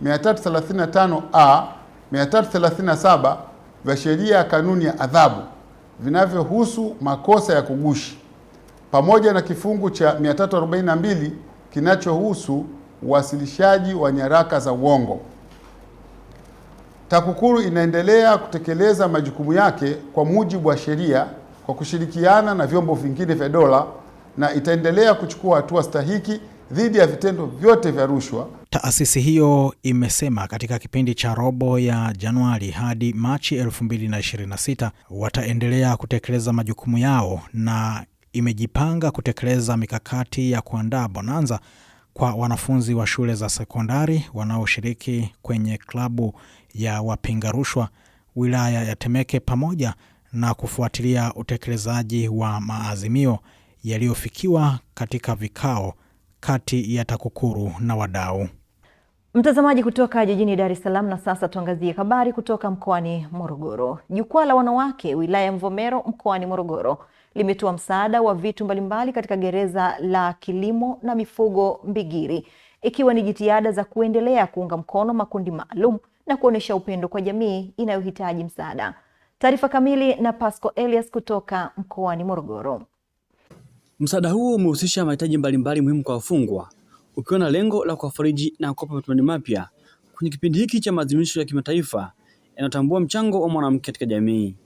Speaker 25: 335A, 337 vya sheria ya kanuni ya adhabu vinavyohusu makosa ya kugushi pamoja na kifungu cha 342 kinachohusu uwasilishaji wa nyaraka za uongo. TAKUKURU inaendelea kutekeleza majukumu yake kwa mujibu wa sheria kwa kushirikiana na vyombo vingine vya dola na itaendelea kuchukua hatua stahiki dhidi ya vitendo vyote vya rushwa.
Speaker 13: Taasisi hiyo imesema katika kipindi cha robo ya Januari hadi Machi 2026 wataendelea kutekeleza majukumu yao na imejipanga kutekeleza mikakati ya kuandaa bonanza kwa wanafunzi wa shule za sekondari wanaoshiriki kwenye klabu ya wapinga rushwa wilaya ya Temeke pamoja na kufuatilia utekelezaji wa maazimio yaliyofikiwa katika vikao kati ya TAKUKURU na wadau.
Speaker 1: Mtazamaji kutoka jijini Dar es Salaam, na sasa tuangazie habari kutoka mkoani Morogoro. Jukwaa la wanawake wilaya ya Mvomero mkoani Morogoro limetoa msaada wa vitu mbalimbali katika gereza la kilimo na mifugo Mbigiri, ikiwa ni jitihada za kuendelea kuunga mkono makundi maalum na kuonesha upendo kwa jamii inayohitaji msaada. Taarifa kamili na Pasco Elias kutoka mkoani Morogoro.
Speaker 7: Msaada huo umehusisha mahitaji mbalimbali muhimu kwa wafungwa, ukiwa na lengo la kuwafariji na kuwapa matumaini mapya kwenye kipindi hiki cha maadhimisho ya kimataifa yanayotambua mchango wa mwanamke katika jamii.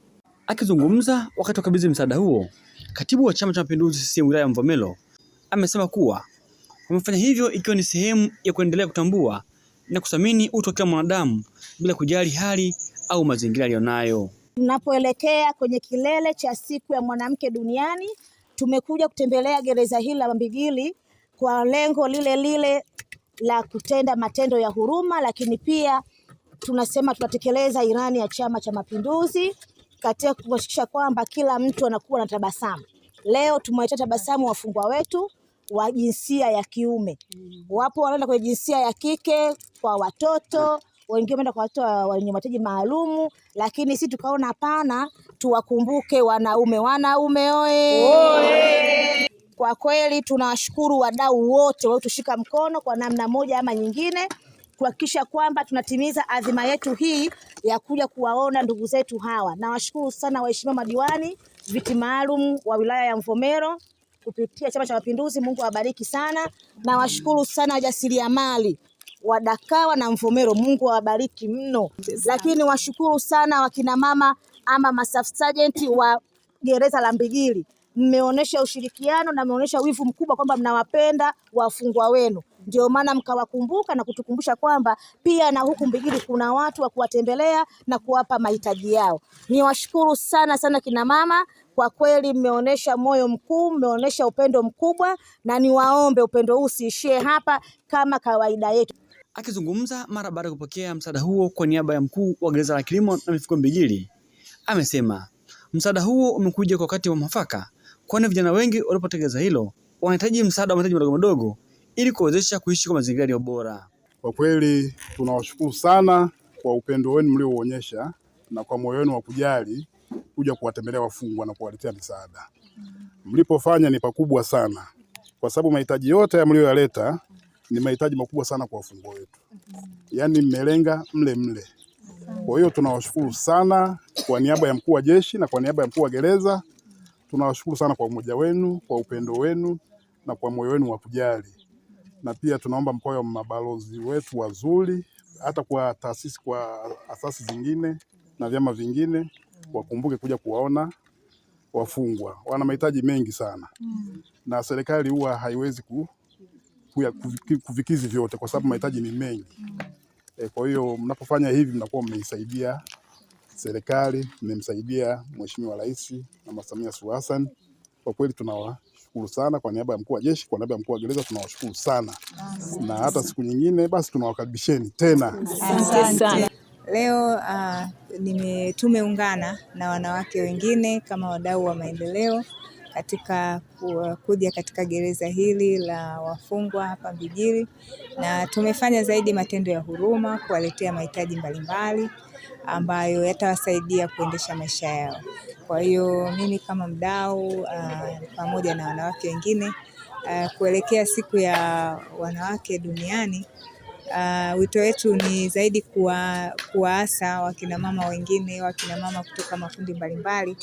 Speaker 7: Akizungumza wakati wa kabidhi msaada huo, Katibu wa Chama cha Mapinduzi CCM wilaya ya Mvomero amesema kuwa wamefanya hivyo ikiwa ni sehemu ya kuendelea kutambua na kuthamini utu wa kila mwanadamu bila kujali hali au mazingira aliyonayo.
Speaker 8: Tunapoelekea kwenye kilele cha siku ya mwanamke duniani, tumekuja kutembelea gereza hili la Mbigiri kwa lengo lile lile la kutenda matendo ya huruma, lakini pia tunasema tunatekeleza ilani ya Chama cha Mapinduzi katika kuhakikisha kwamba kila mtu anakuwa na tabasamu. Leo tumewaletea tabasamu wafungwa wetu wa jinsia ya kiume. Wapo wanaenda kwenye jinsia ya kike kwa watoto, wengine wanaenda kwa watu wenye mahitaji maalumu, lakini sisi tukaona hapana, tuwakumbuke wanaume. Wanaume oye! Kwa kweli tunawashukuru wadau wote waliotushika mkono kwa namna moja ama nyingine kuhakikisha kwamba tunatimiza adhima yetu hii ya kuja kuwaona ndugu zetu hawa. Nawashukuru sana waheshimiwa madiwani, viti maalum wa wilaya ya Mvomero kupitia Chama cha Mapinduzi, Mungu awabariki sana. Nawashukuru sana wajasiriamali wa Dakawa na Mvomero, Mungu awabariki mno. Lakini washukuru sana wakina mama ama mastaff sergeant wa gereza la Mbigiri. Mmeonyesha ushirikiano na mmeonyesha wivu mkubwa kwamba mnawapenda wafungwa wenu. Ndio maana mkawakumbuka na kutukumbusha kwamba pia na huku Mbigiri kuna watu wa kuwatembelea na kuwapa mahitaji yao. Niwashukuru sana sana kina mama, kwa kweli mmeonyesha moyo mkuu, mmeonyesha upendo mkubwa, na niwaombe upendo huu usiishie hapa kama kawaida yetu.
Speaker 7: Akizungumza mara baada ya kupokea msaada huo kwa niaba ya mkuu wa gereza la kilimo na mifugo Mbigiri, amesema msaada huo umekuja kwa wakati wa mwafaka, kwani vijana wengi walipotekeleza hilo wanahitaji msaada wa mahitaji madogo madogo ili kuwezesha kuishi kwa mazingira yaliyo bora.
Speaker 9: Kwa kweli tunawashukuru sana kwa upendo wenu mlioonyesha na kwa moyo wenu wa kujali kuja kuwatembelea wafungwa na kuwaletea misaada. Mlipofanya ni pakubwa sana, kwa sababu mahitaji yote mlioyaleta ni mahitaji makubwa sana kwa wafungwa wetu, yaani mmelenga mle mle. Kwa hiyo tunawashukuru sana kwa niaba ya mkuu wa jeshi na kwa niaba ya mkuu wa gereza. Tunawashukuru sana kwa umoja wenu, kwa upendo wenu na kwa moyo wenu wa kujali. Na pia tunaomba mkoa wa mabalozi wetu wazuri, hata kwa asasi zingine na vyama vingine wakumbuke kuja kuwaona wafungwa. Wana mahitaji mengi sana. Na serikali huwa haiwezi kuvikizi vyote kwa sababu mahitaji ni mengi. Kwa hiyo mnapofanya hivi mnakuwa mmeisaidia serikali, mmemsaidia Mheshimiwa Rais Mama Samia Suluhu Hassan. Kwa kweli tunawashukuru sana kwa niaba ya mkuu wa jeshi, kwa niaba ya mkuu wa gereza tunawashukuru sana. Na hata siku nyingine basi tunawakaribisheni tena.
Speaker 10: Asante sana. Leo tumeungana na wanawake wengine kama wadau wa maendeleo katika kuja katika gereza hili la wafungwa hapa Mbigili, na tumefanya zaidi matendo ya huruma, kuwaletea mahitaji mbalimbali ambayo yatawasaidia kuendesha maisha yao. Kwa hiyo mimi kama mdau pamoja na wanawake wengine kuelekea siku ya wanawake duniani, wito wetu ni zaidi kuwaasa wakina mama wengine, wakina mama kutoka makundi mbalimbali,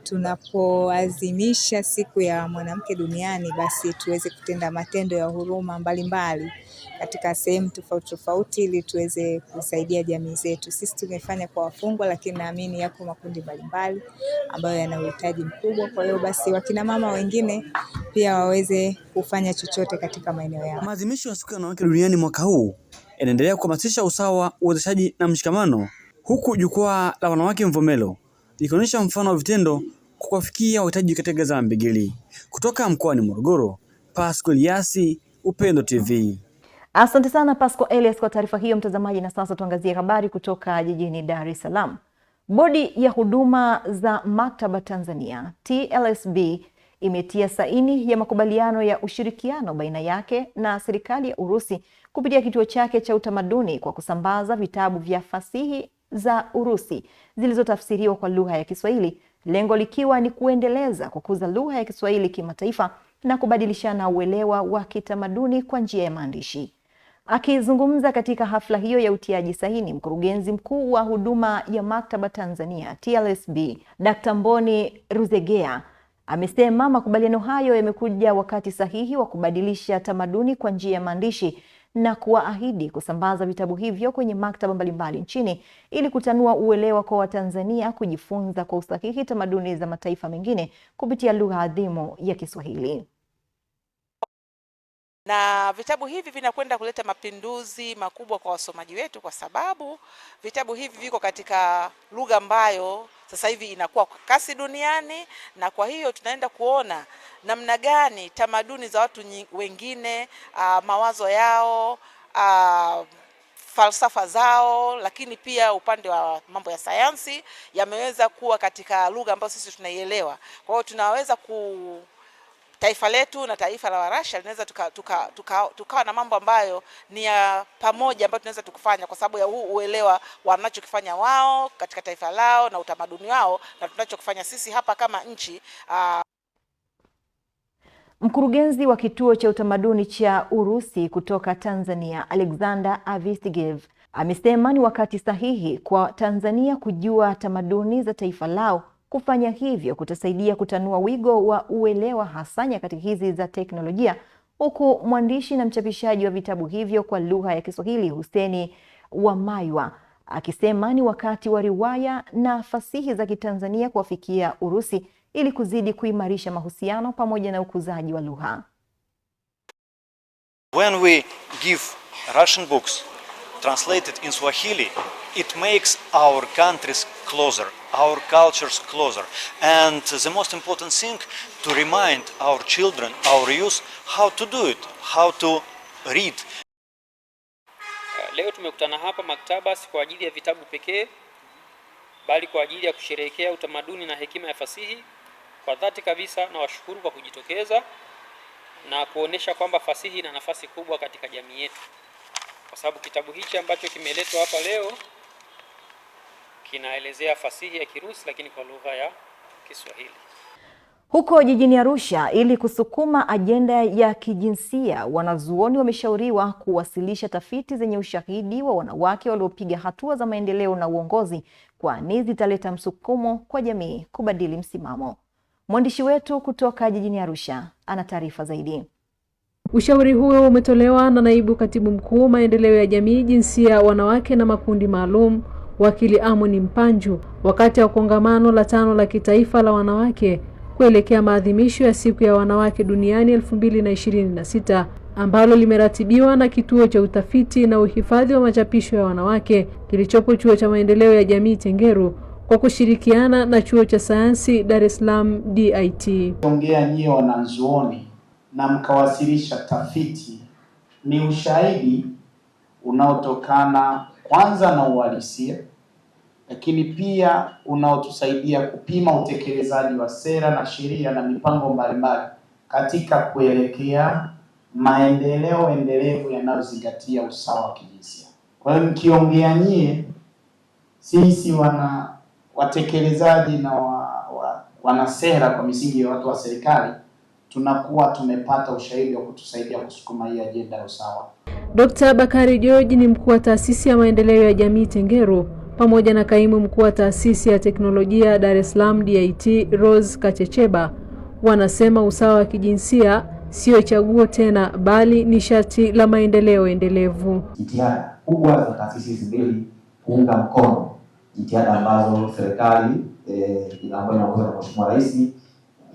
Speaker 10: tunapoadhimisha siku ya mwanamke duniani, basi tuweze kutenda matendo ya huruma mbalimbali katika sehemu tofauti tofauti ili tuweze kusaidia jamii zetu. Sisi tumefanya kwa wafungwa, lakini naamini yako makundi mbalimbali ambayo yana uhitaji mkubwa. Kwa hiyo basi wakina mama wengine pia waweze kufanya chochote katika maeneo yao.
Speaker 7: Maadhimisho ya siku ya wanawake duniani mwaka huu yanaendelea kuhamasisha usawa, uwezeshaji na mshikamano, huku jukwaa la wanawake Mvomero likionyesha mfano wa vitendo kuwafikia wahitaji katika gereza la Mbigili. Kutoka mkoani Morogoro, Pasco Eliasi, Upendo TV.
Speaker 1: Asante sana Pasco Elias kwa taarifa hiyo mtazamaji, na sasa tuangazie habari kutoka jijini Dar es Salaam. Bodi ya huduma za maktaba Tanzania TLSB imetia saini ya makubaliano ya ushirikiano baina yake na serikali ya Urusi kupitia kituo chake cha utamaduni kwa kusambaza vitabu vya fasihi za Urusi zilizotafsiriwa kwa lugha ya Kiswahili, lengo likiwa ni kuendeleza kukuza lugha ya Kiswahili kimataifa na kubadilishana uelewa wa kitamaduni kwa njia ya maandishi. Akizungumza katika hafla hiyo ya utiaji saini, mkurugenzi mkuu wa huduma ya maktaba Tanzania TLSB Dr. Mboni Ruzegea amesema makubaliano hayo yamekuja wakati sahihi wa kubadilisha tamaduni kwa njia ya maandishi na kuahidi kusambaza vitabu hivyo kwenye maktaba mbalimbali nchini ili kutanua uelewa kwa Watanzania kujifunza kwa usahihi tamaduni za mataifa mengine kupitia lugha adhimu ya Kiswahili.
Speaker 11: Na vitabu hivi vinakwenda kuleta mapinduzi makubwa kwa wasomaji wetu, kwa sababu vitabu hivi viko katika lugha ambayo sasa hivi inakuwa kwa kasi duniani, na kwa hiyo tunaenda kuona namna gani tamaduni za watu wengine, mawazo yao, falsafa zao, lakini pia upande wa mambo ya sayansi yameweza kuwa katika lugha ambayo sisi tunaielewa. Kwa hiyo tunaweza taifa letu na taifa la Warasha linaweza tukawa na mambo ambayo ni ya pamoja ambayo tunaweza tukufanya kwa sababu ya huu uelewa wanachokifanya wao katika taifa lao na utamaduni wao na tunachokifanya sisi hapa kama nchi.
Speaker 1: Mkurugenzi wa kituo cha utamaduni cha Urusi kutoka Tanzania, Alexander Avistigev, amesema ni wakati sahihi kwa Tanzania kujua tamaduni za taifa lao. Kufanya hivyo kutasaidia kutanua wigo wa uelewa hasa nyakati hizi za teknolojia, huku mwandishi na mchapishaji wa vitabu hivyo kwa lugha ya Kiswahili Huseni Wamaywa akisema ni wakati wa riwaya na fasihi za Kitanzania kuwafikia Urusi ili kuzidi kuimarisha mahusiano pamoja na ukuzaji wa lugha.
Speaker 12: When we give Russian books translated in Swahili, it makes our countries closer, our cultures closer. And the most important thing, to remind our children, our youth, how to do it, how to read.
Speaker 14: Leo tumekutana hapa maktaba si kwa ajili ya vitabu pekee, bali kwa ajili ya kusherehekea utamaduni na hekima ya fasihi. Kwa dhati kabisa na washukuru kwa kujitokeza na kuonesha kwamba fasihi ina nafasi kubwa katika jamii yetu. Kwa sababu kitabu hichi ambacho kimeletwa hapa leo kinaelezea fasihi ya Kirusi lakini kwa lugha ya Kiswahili.
Speaker 1: Huko jijini Arusha, ili kusukuma ajenda ya kijinsia, wanazuoni wameshauriwa kuwasilisha tafiti zenye ushahidi wa wanawake waliopiga hatua za maendeleo na uongozi, kwani zitaleta msukumo kwa jamii kubadili msimamo. Mwandishi wetu kutoka jijini Arusha ana taarifa zaidi.
Speaker 19: Ushauri huo umetolewa na Naibu Katibu Mkuu Maendeleo ya Jamii, Jinsia, Wanawake na Makundi Maalum, Wakili Amoni Mpanju, wakati wa kongamano la 5 la kitaifa la wanawake kuelekea maadhimisho ya Siku ya Wanawake Duniani 2026 ambalo limeratibiwa na Kituo cha Utafiti na Uhifadhi wa Machapisho ya Wanawake kilichopo Chuo cha Maendeleo ya Jamii Tengeru kwa kushirikiana na Chuo cha Sayansi Dar es Salaam DIT.
Speaker 15: Ongea nyie wanazuoni na mkawasilisha tafiti, ni ushahidi unaotokana kwanza na uhalisia, lakini pia unaotusaidia kupima utekelezaji wa sera na sheria na mipango mbalimbali katika kuelekea maendeleo endelevu yanayozingatia usawa wa kijinsia. Kwa hiyo mkiongea nyie, sisi watekelezaji na wana sera kwa misingi ya watu wa serikali, tunakuwa tumepata ushahidi wa kutusaidia kusukuma hii ajenda ya usawa.
Speaker 19: Dr. Bakari George ni mkuu wa Taasisi ya Maendeleo ya Jamii Tengeru pamoja na kaimu mkuu wa Taasisi ya Teknolojia Dar es Salaam DIT Rose Kachecheba wanasema usawa wa kijinsia sio chaguo tena, bali ni sharti la maendeleo endelevu.
Speaker 16: Jitihada kubwa za taasisi hizi mbili kuunga mkono jitihada ambazo serikali inaongozwa na Mheshimiwa Rais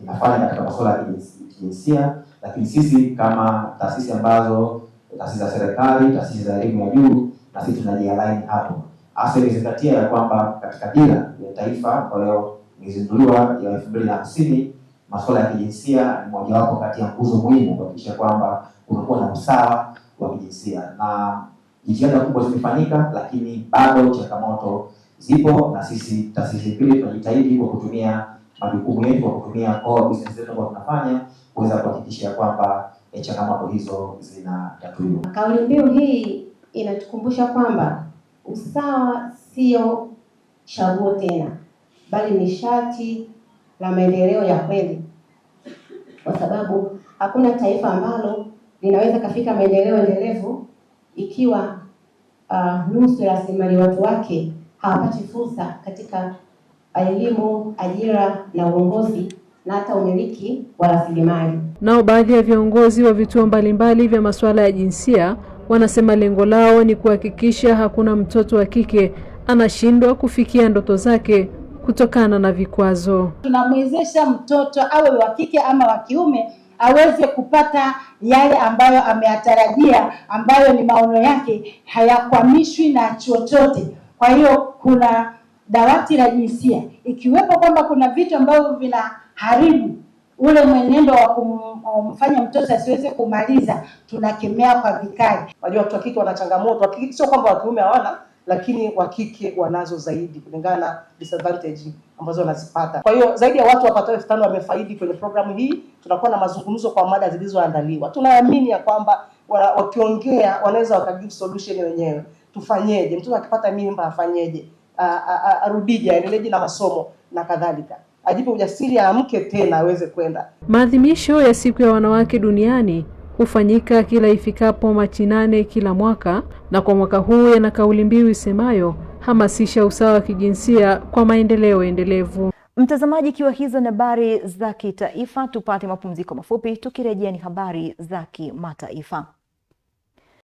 Speaker 16: inafanya katika masuala ya kijinsia, lakini sisi kama taasisi ambazo taasisi za serikali, taasisi za elimu ya juu, na sisi tunajialign hapo. Hasa ikizingatia ya kwamba katika dira ya taifa ambayo imezinduliwa ya 2050, masuala ya kijinsia ni mojawapo kati ya nguzo muhimu kuhakikisha kwamba kunakuwa na usawa wa kijinsia. Na jitihada kubwa zimefanyika, lakini bado changamoto zipo, na sisi taasisi mbili tunajitahidi kwa kutumia majukumu yetu, kwa kutumia core business zetu ambazo tunafanya kuweza kuhakikisha kwamba changamoto hizo zinatatuliwa.
Speaker 17: Kauli mbiu hii inatukumbusha kwamba usawa sio chaguo tena, bali ni sharti la maendeleo ya kweli, kwa sababu hakuna taifa ambalo linaweza kafika maendeleo endelevu ikiwa nusu ya rasilimali watu wake hawapati fursa katika elimu, ajira na uongozi na hata umiliki wa rasilimali.
Speaker 19: Nao baadhi ya viongozi wa vituo mbalimbali vya masuala ya jinsia wanasema lengo lao ni kuhakikisha hakuna mtoto wa kike anashindwa kufikia ndoto zake kutokana na vikwazo.
Speaker 8: Tunamwezesha mtoto awe wa kike ama wa kiume aweze kupata yale ambayo ameyatarajia, ambayo ni maono yake, hayakwamishwi na chochote. Kwa hiyo kuna dawati la jinsia, ikiwepo kwamba kuna vitu ambavyo vinaharibu ule mwenendo wa kumfanya mtoto asiweze kumaliza, tunakemea kwa vikali.
Speaker 18: Wajua watu wa kike wana changamoto, sio kwamba wa kiume hawana, lakini wa kike wanazo zaidi kulingana na disadvantage ambazo wanazipata. Kwa hiyo zaidi ya watu wapatao 5,000 wamefaidi kwenye programu hii. Tunakuwa na mazungumzo kwa mada zilizoandaliwa. Tunaamini ya kwamba wakiongea wanaweza wakagive solution wenyewe. Tufanyeje? Mtoto akipata mimba afanyeje? Arudije, aendeleje na masomo na kadhalika. Ajipe ujasiri amke tena aweze kwenda.
Speaker 19: Maadhimisho ya Siku ya Wanawake Duniani hufanyika kila ifikapo Machi 8 kila mwaka, na kwa mwaka huu yana kauli mbiu isemayo hamasisha usawa wa kijinsia kwa maendeleo endelevu.
Speaker 1: Mtazamaji, ikiwa hizo ni habari za kitaifa, tupate mapumziko mafupi, tukirejea ni habari za kimataifa.